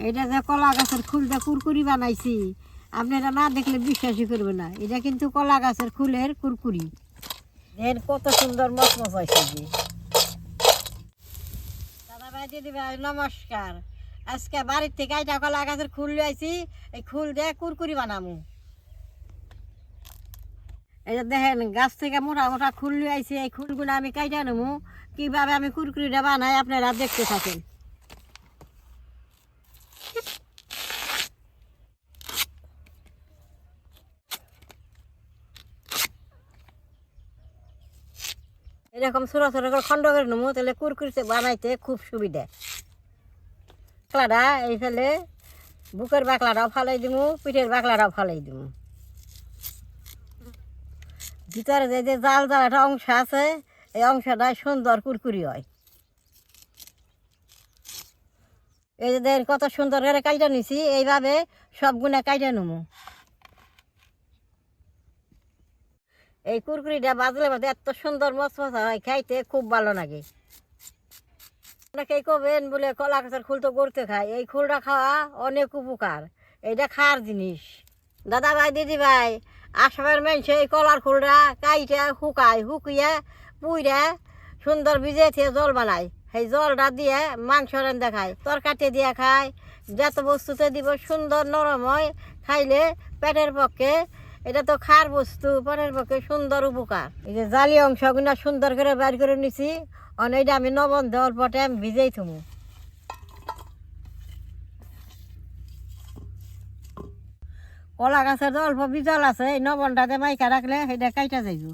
এটা যে কলা গাছের ফুলটা কুরকুরি বানাইছি, আপনারা না দেখলে বিশ্বাসই করবে না। এটা কিন্তু কলা গাছের ফুলের কুরকুরি। দেখেন কত সুন্দর মচমচ হয়েছে। যে দাদা ভাই দিদি ভাই নমস্কার। আজকে বাড়ির থেকে এটা কলা গাছের ফুল আইছি, এই ফুল দিয়ে কুরকুরি বানামু। এই যে দেখেন গাছ থেকে মোটা মোটা ফুল আইছি, এই ফুলগুলো আমি কাইটা নেবো। কিভাবে আমি কুরকুরিটা বানাই আপনারা দেখতে থাকেন। এরকম ছোট ছোট করে খন্ড করে নেবো, তাহলে কুরকুরিতে বানাইতে খুব সুবিধা। বাকলাটা এই ফেলে বুকের বাকলাটাও ফালাই দিব, পিঠের বাকলাটাও ফালাই দিব। ভিতরে যে যে জাল জাল একটা অংশ আছে, এই অংশটা সুন্দর কুরকুরি হয়। এই যে দেখেন কত সুন্দর করে কাইটা নিছি, এইভাবে সবগুলা কাইটা নেবো। এই কুরকুরিটা বাজলে বাজে এত সুন্দর মচমচা হয়, খাইতে খুব ভালো লাগে। অনেকেই কবেন বলে কলা গাছের ফুল তো গড়তে খায়, এই ফুলটা খাওয়া অনেক উপকার, এইটা খাওয়ার জিনিস। দাদা ভাই দিদি ভাই, আসামের মানুষ এই কলার ফুলটা কাইটা শুকিয়ে পুইরা সুন্দর ভিজে থেকে জল বানায়। সেই জলটা দিয়ে মাংস রান্ধা খায়, তরকারিতে দিয়ে খায়, যত বস্তুতে দিব সুন্দর নরম হয়। খাইলে পেটের পক্ষে এটা তো খার বস্তু, পেটের পক্ষে সুন্দর উপকার। এই যে জালি অংশগুলো সুন্দর করে বের করে নিছি, অনেকটা আমি নবন দেওয়ার পরে আমি ভিজেই থমু। কলা গাছের অল্প বিজল আছে, এই নবনটাতে মাইকা রাখলে সেটা কাইটা যাইব।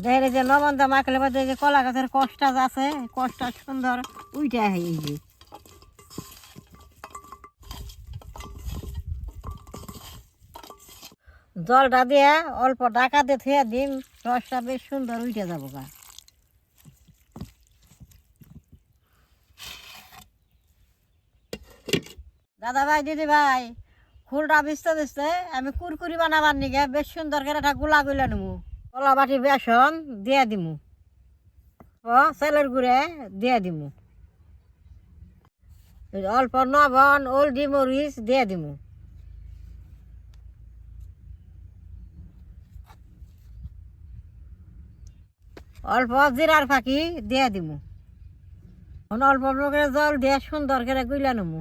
দেখে যে নবনটা মাখলে বাদে যে কলা গাছের কষ্টা আছে, কষ্টা সুন্দর উইটা হয়ে যে জলটা দিয়ে অল্প ডাকা দিয়ে থুয়ে দিন, রসটা বেশ সুন্দর উঠে যাবো গা। দাদা ভাই দিদি ভাই, ফুলটা ভিজতে ভিজতে আমি কুরকুরি বানাবার নিগে বেশ সুন্দর করে একটা গুলা গুলা নেবো। কলা বাটি বেসন দিয়ে দিমু, চালের গুঁড়ে দিয়ে দিমু, অল্প লবণ হলদি মরিচ দিয়ে দিমু, অল্প জিরার ফাঁকি দিয়ে দিমু। অল্প অল্প করে জল দিয়ে সুন্দর করে গুলা নেবো।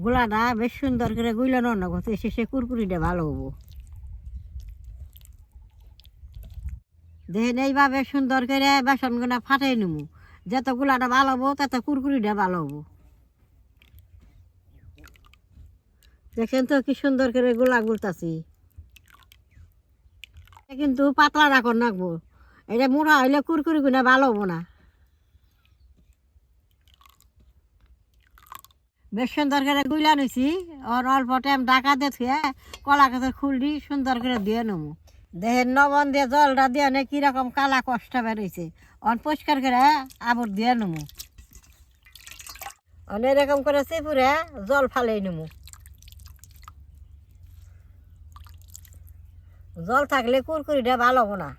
গোলাটা বেশ সুন্দর করে গুলানো না করতে, শেষে কুরকুরিটা ভালো হবো। দেখেন এইভাবে সুন্দর করে বেসনগুলো ফাটাই নেবো, যত গোলাটা ভালো হবো তত কুরকুরিটা ভালো হবো। দেখেন তো কি সুন্দর করে গোলা গুলতাছি। কিন্তু পাতলা রাখুন রাখবো, এটা মোটা হইলে কুরকুরি গুলা ভালো হবো না। বেশ সুন্দর করে গুলা নিছি, আর অল্প টাইম ঢাকা দিয়ে কলা গাছের খুলটি সুন্দর করে দিয়ে নেবো। দেখেন লবণ দিয়ে জলটা দিয়ে নে কিরকম কালা কষ্ট বেরোইছে, পরিষ্কার করে আবর দিয়ে নেবো। এরকম করে চিপুরে জল ফালাই নেবো। জল থাকলে কুরকুরিটা ভালো হবো না।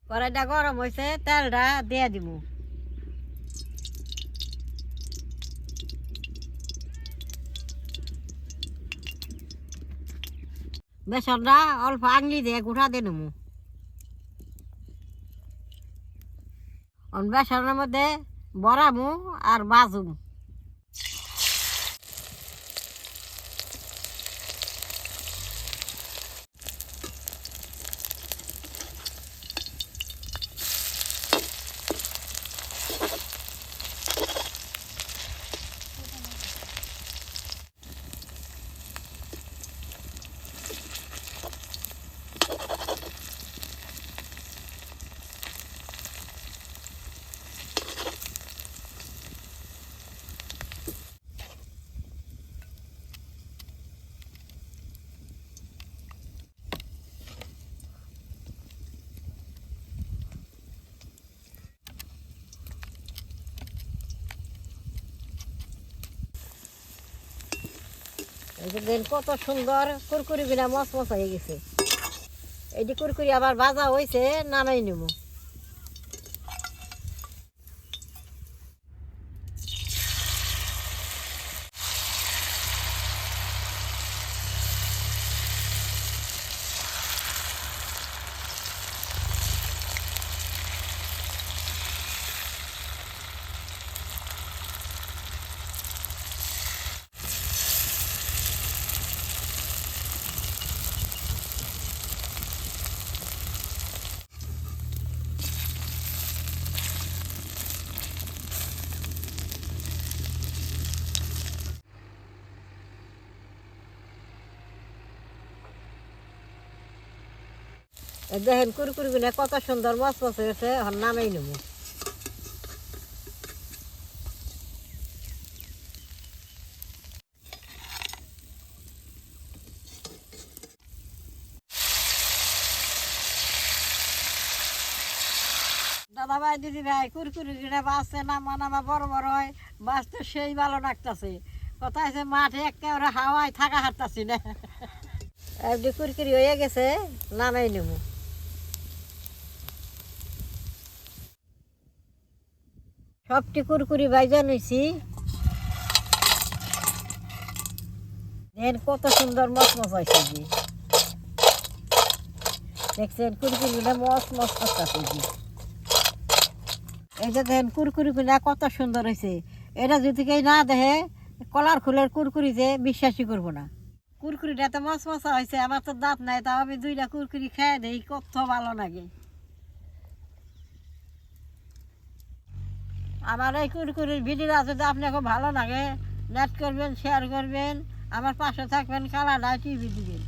কড়াইটা গরম হয়েছে, তেলটা দিয়ে দিব। বেসনটা অল্প আঙলি দিয়ে গুঁড়া দিয়ে নেবো। বেসনের মধ্যে বড়ামু আর বাজুম। এই যে দেন কত সুন্দর কুরকুরি বিনা মচমচ হয়ে গেছে। এই যে কুরকুরি আবার ভাজা হয়েছে, নামাই নেব। দেখেন কুরকুরি গুলো কত সুন্দর মচমচ হয়েছে, এখন নামাই নেব। দাদা ভাই দিদি ভাই, কুরকুরি গুলো বাঁচতে নামা নামা বড় বড় হয়, বাঁচতে সেই ভালো লাগতেছে। কথা আছে মাঠে একেবারে হাওয়ায় থাকা হাঁটতাছি না। একটি কুরকুরি হয়ে গেছে, নামাই নেব। সবটি কুরকুরি ভাইজা নিছি। দেখেন কত সুন্দর মচমচ হয়েছে। জি দেখছেন কুরকুরি গুলো মচমচ করতেছে। জি এই যে দেখেন কুরকুরি গুলা কত সুন্দর হয়েছে। এটা যদি কেউ না দেখে কলার খুলের কুরকুরি যে বিশ্বাসই করবো না। কুরকুরিটা তো মচমচা হয়েছে, আমার তো দাঁত নাই, তাও আমি দুইটা কুরকুরি খেয়ে দিই, কত ভালো লাগে। আমার এই কুরকুরির ভিডিওটা যদি আপনাকে ভালো লাগে, লাইক করবেন, শেয়ার করবেন, আমার পাশে থাকবেন, কালাডা টিভি দিবেন।